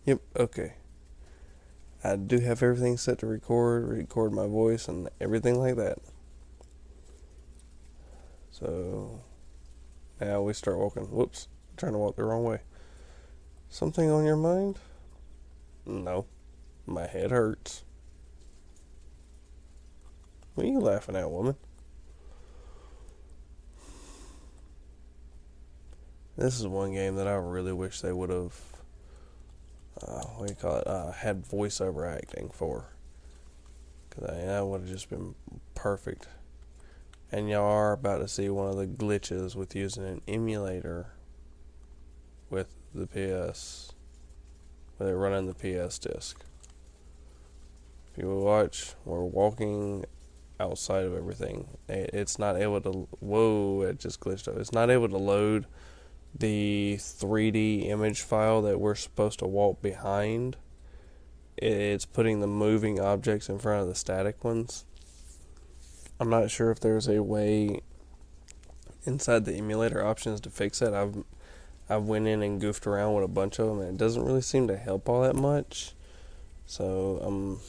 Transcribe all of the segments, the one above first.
Yep, okay. I do have everything set to record my voice and everything like that. So now we start walking. Whoops, I'm trying to walk the wrong way. Something on your mind? No, my head hurts. What are you laughing at, woman? This is one game that I really wish they would have, what do you call it, had voiceover acting for. Because that would have just been perfect. And y'all are about to see one of the glitches with using an emulator with the PS, with it running the PS disc. If you watch, we're walking outside of everything. It's not able to, whoa, it just glitched up. It's not able to load the 3D image file that we're supposed to walk behind. It's putting the moving objects in front of the static ones. I'm not sure if there's a way inside the emulator options to fix it. I've went in and goofed around with a bunch of them, and it doesn't really seem to help all that much. So I'm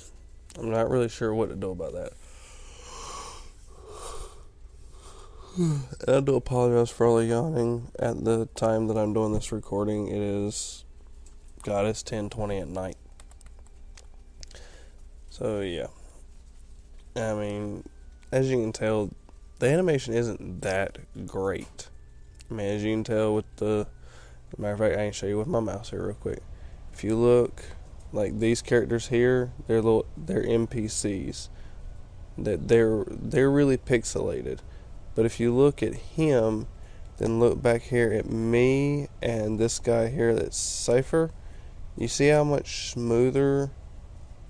not really sure what to do about that. And I do apologize for all the yawning at the time that I'm doing this recording. It's 10:20 at night. So yeah, I mean, as you can tell, the animation isn't that great. I mean, as you can tell with the matter of fact, I can show you with my mouse here real quick. If you look, like these characters here, they're NPCs. That they're really pixelated. But if you look at him, then look back here at me and this guy here that's Cypher, you see how much smoother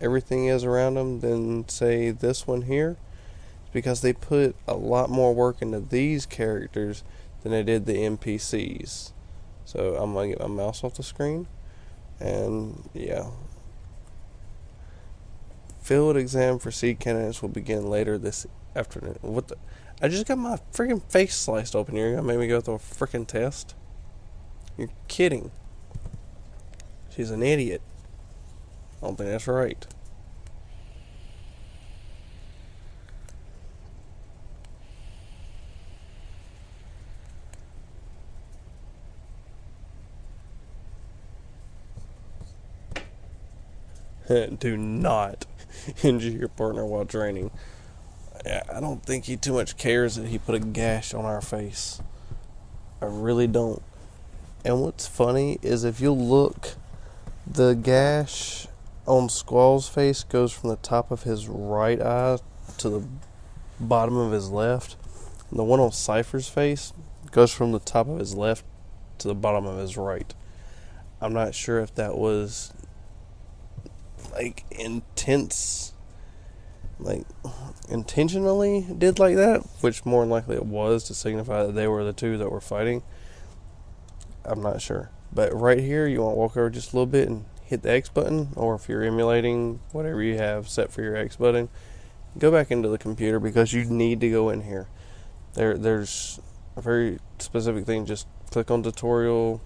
everything is around him than, say, this one here? It's because they put a lot more work into these characters than they did the NPCs. So I'm going to get my mouse off the screen. And yeah. Field exam for seed candidates will begin later this afternoon. What the? I just got my freaking face sliced open here. You're gonna make me go through a freaking test? You're kidding. She's an idiot. I don't think that's right. Do not injure your partner while training. I don't think he too much cares that he put a gash on our face. I really don't. And what's funny is if you look, the gash on Squall's face goes from the top of his right eye to the bottom of his left. And the one on Cypher's face goes from the top of his left to the bottom of his right. I'm not sure if that was like intentionally did like that, which more than likely it was to signify that they were the two that were fighting. I'm not sure. But right here, you want to walk over just a little bit and hit the X button, or if you're emulating whatever you have set for your X button, go back into the computer because you need to go in here. There's a very specific thing. Just click on tutorial,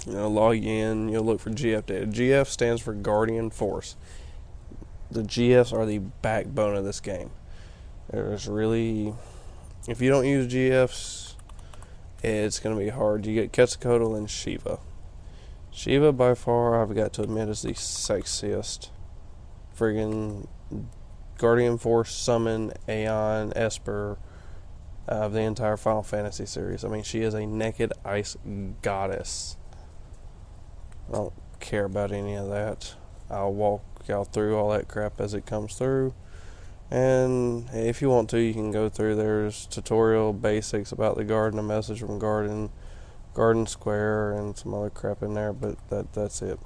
log in, you'll look for GF data. GF stands for Guardian Force. The GFs are the backbone of this game. There's really, if you don't use GFs, it's going to be hard. You get Quetzalcoatl and Shiva. Shiva, by far, I've got to admit, is the sexiest friggin' Guardian Force, Summon, Aeon, Esper of the entire Final Fantasy series. I mean, she is a naked ice goddess. I don't care about any of that. I'll walk y'all through all that crap as it comes through. And if you want to, you can go through. There's tutorial basics about the garden, a message from Garden Square, and some other crap in there, but that's it.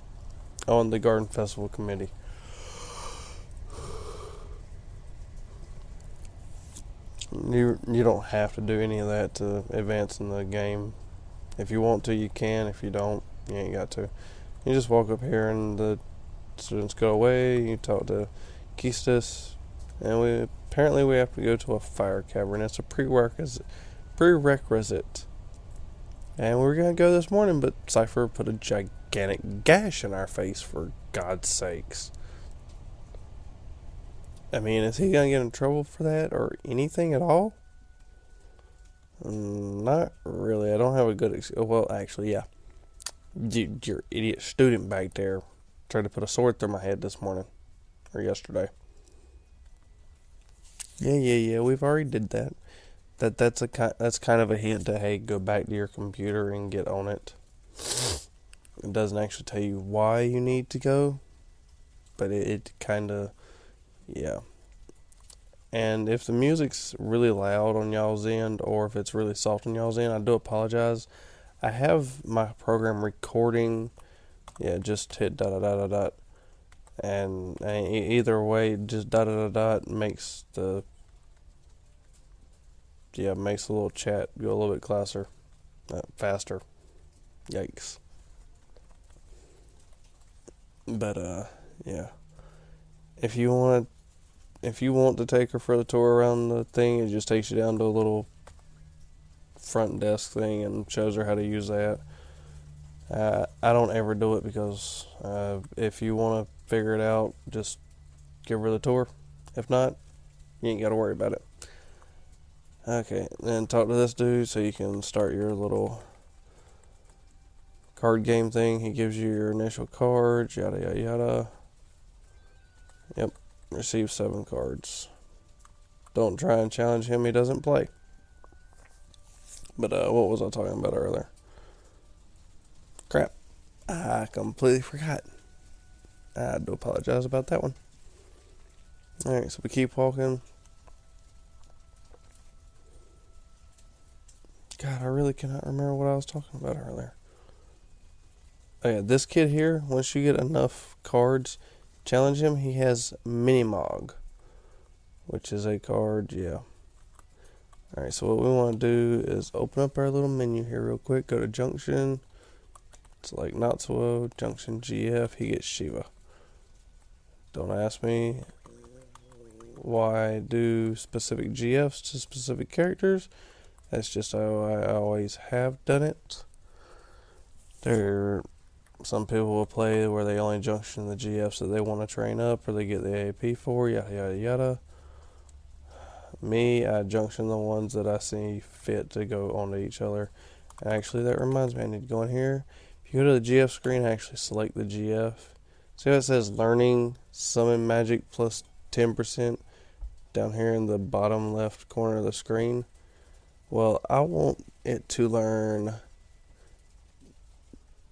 Oh, and the Garden Festival Committee. You don't have to do any of that to advance in the game. If you want to, you can. If you don't, you ain't got to. You just walk up here and the students go away. You talk to Keistis, and we have to go to a fire cavern. It's a prerequisite. And we were gonna go this morning, but Cypher put a gigantic gigantic gash in our face, for God's sakes. I mean, is he going to get in trouble for that or anything at all? Not really. I don't have a good well, actually, yeah. Your idiot student back there tried to put a sword through my head this morning. Or yesterday. Yeah. We've already did that. That's kind of a hint to, hey, go back to your computer and get on it. It doesn't actually tell you why you need to go, but it kind of, yeah. And if the music's really loud on y'all's end, or if it's really soft on y'all's end, I do apologize. I have my program recording. Yeah, just hit dot dot dot dot dot, and either way, just dot dot dot dot makes the little chat go a little bit faster. Yikes. But yeah. If you want to take her for the tour around the thing, it just takes you down to a little front desk thing and shows her how to use that. I don't ever do it because if you want to figure it out, just give her the tour. If not, you ain't got to worry about it. Okay, then talk to this dude so you can start your little card game thing. He gives you your initial cards, yada yada yada. Yep, receive 7 cards. Don't try and challenge him, he doesn't play. But what was I talking about earlier? Crap, I completely forgot. I do apologize about that one. Alright, so we keep walking. God, I really cannot remember what I was talking about earlier. Oh yeah, this kid here, once you get enough cards, challenge him, he has Minimog, which is a card, yeah. Alright, so what we want to do is open up our little menu here real quick, go to Junction, select Natsuo, Junction GF, he gets Shiva. Don't ask me why I do specific GFs to specific characters. That's just how I always have done it. Some people will play where they only junction the GFs that they want to train up or they get the AAP for, yada yada yada. Me, I junction the ones that I see fit to go onto each other. Actually, that reminds me, I need to go in here. If you go to the GF screen, actually select the GF. See how it says learning summon magic plus 10% down here in the bottom left corner of the screen? Well, I want it to learn.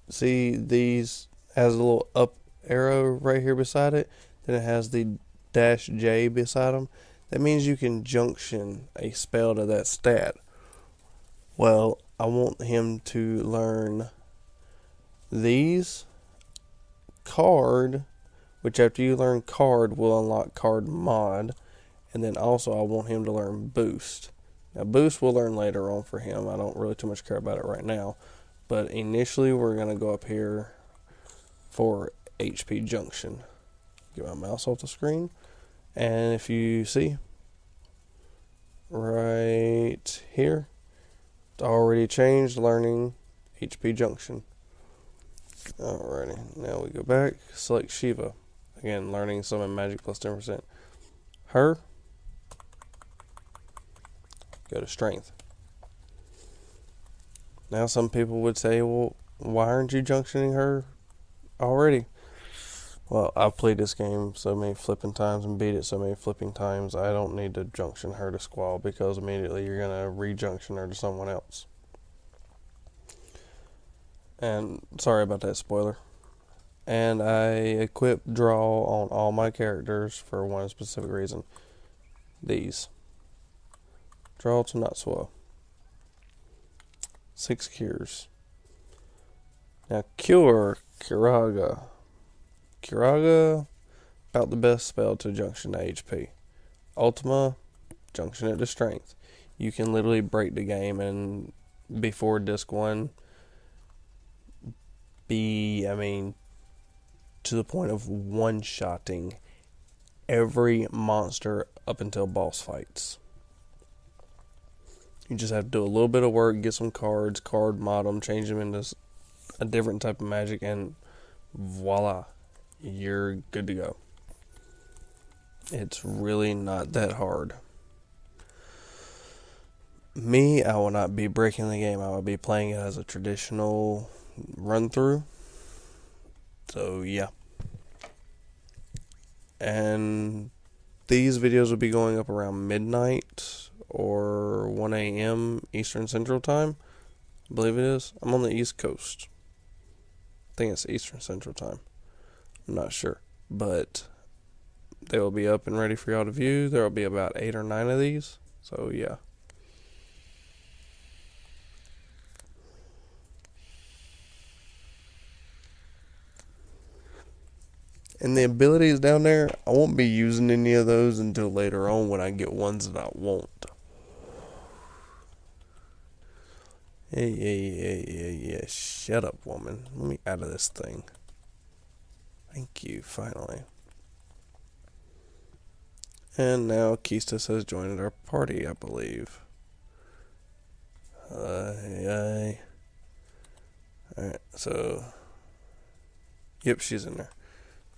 See, these has a little up arrow right here beside it. Then it has the -J beside them. That means you can junction a spell to that stat. Well, I want him to learn these card, which after you learn card will unlock card mod. And then also I want him to learn boost. Now, boost we'll learn later on for him. I don't really too much care about it right now. But initially, we're going to go up here for HP Junction. Get my mouse off the screen. And if you see, right here, it's already changed, learning HP Junction. Alrighty, now we go back, select Shiva. Again, learning summon magic plus 10%. Her. Go to Strength. Now some people would say, well, why aren't you junctioning her already? Well, I've played this game so many flipping times and beat it so many flipping times, I don't need to junction her to Squall because immediately you're going to re-junction her to someone else. And sorry about that spoiler. And I equip draw on all my characters for one specific reason. These. Draw to Natsuo. 6 cures. Now cure Curaga. Curaga, about the best spell to junction to HP. Ultima, junction it to Strength. You can literally break the game and before disc 1 to the point of one-shotting every monster up until boss fights. You just have to do a little bit of work, get some cards, card mod them, change them into a different type of magic, and voila, you're good to go. It's really not that hard. Me, I will not be breaking the game. I will be playing it as a traditional run through. So, yeah. And these videos will be going up around midnight or 1 a.m. Eastern Central Time. I believe it is. I'm on the East Coast. I think it's Eastern Central Time. I'm not sure. But they will be up and ready for y'all to view. There will be about 8 or 9 of these. So, yeah. And the abilities down there, I won't be using any of those until later on when I get ones that I want. Yeah. Shut up, woman. Let me out of this thing. Thank you, finally. And now Keistis has joined our party, I believe. Alright, so... Yep, she's in there.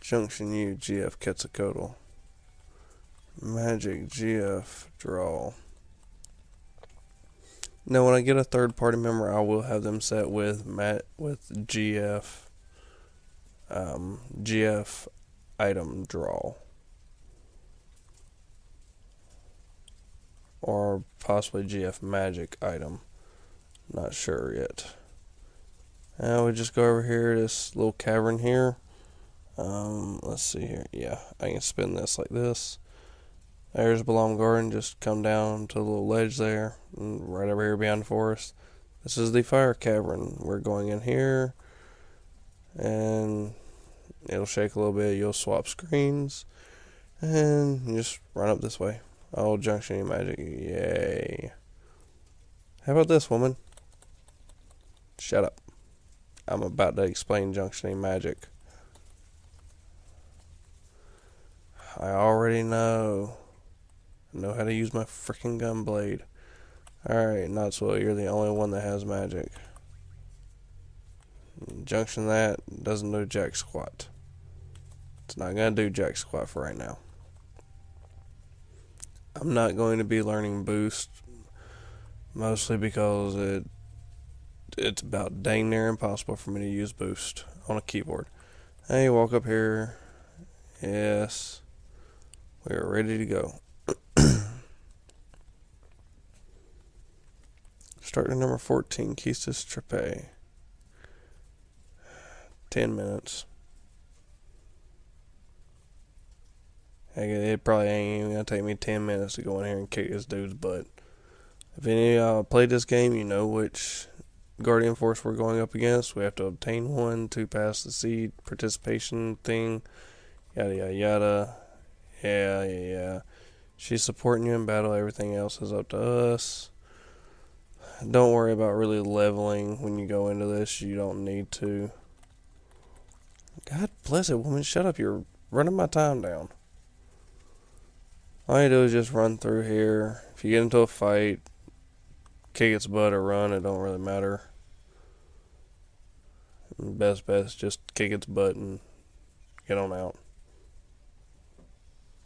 Junction U, GF Quetzalcoatl. Magic GF Draw. Now, when I get a third party member, I will have them set with GF GF Item Draw. Or possibly GF Magic Item. Not sure yet. Now we just go over here, this little cavern here. Let's see here. Yeah, I can spin this like this. There's Belom Garden. Just come down to the little ledge there, and right over here behind the forest. This is the fire cavern. We're going in here, and it'll shake a little bit. You'll swap screens, and you just run up this way. Oh, Junction Magic. Yay. How about this, woman? Shut up. I'm about to explain Junction Magic. I already know. I know how to use my freaking gun blade. Alright, Knotsville, you're the only one that has magic. Junction that doesn't do jack squat. It's not going to do jack squat for right now. I'm not going to be learning boost. Mostly because it's about dang near impossible for me to use boost on a keyboard. Hey, walk up here. Yes. We are ready to go. Starting number 14, Keistis Trepe. 10 minutes. Heck, it probably ain't even going to take me 10 minutes to go in here and kick this dude's butt. If any of y'all played this game, you know which Guardian Force we're going up against. We have to obtain one to pass the seed participation thing. Yada, yada, yada. Yeah. She's supporting you in battle. Everything else is up to us. Don't worry about really leveling when you go into this. You don't need to. God bless it, woman. Shut up. You're running my time down. All you do is just run through here. If you get into a fight, kick its butt or run. It don't really matter. Best bet is just kick its butt and get on out.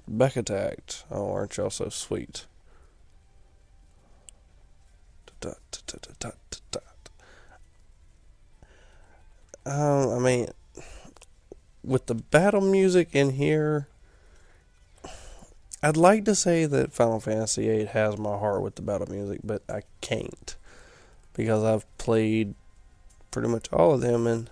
Back attacked. Oh, aren't y'all so sweet? I mean, with the battle music in here, I'd like to say that Final Fantasy VIII has my heart with the battle music, but I can't. Because I've played pretty much all of them, and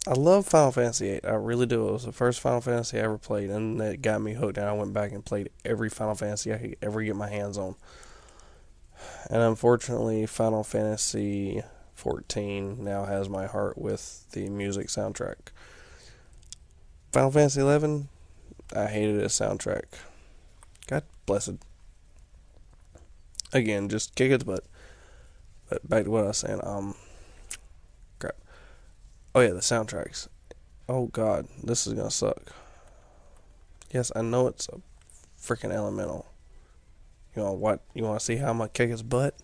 I love Final Fantasy VIII. I really do. It was the first Final Fantasy I ever played, and it got me hooked, and I went back and played every Final Fantasy I could ever get my hands on. And unfortunately, Final Fantasy XIV now has my heart with the music soundtrack. Final Fantasy XI, I hated its soundtrack. God bless it. Again, just kick its butt. But back to what I was saying. Crap. Oh yeah, the soundtracks. Oh god, this is gonna suck. Yes, I know it's a freaking elemental. You want what? You want to see how I'm gonna kick its butt?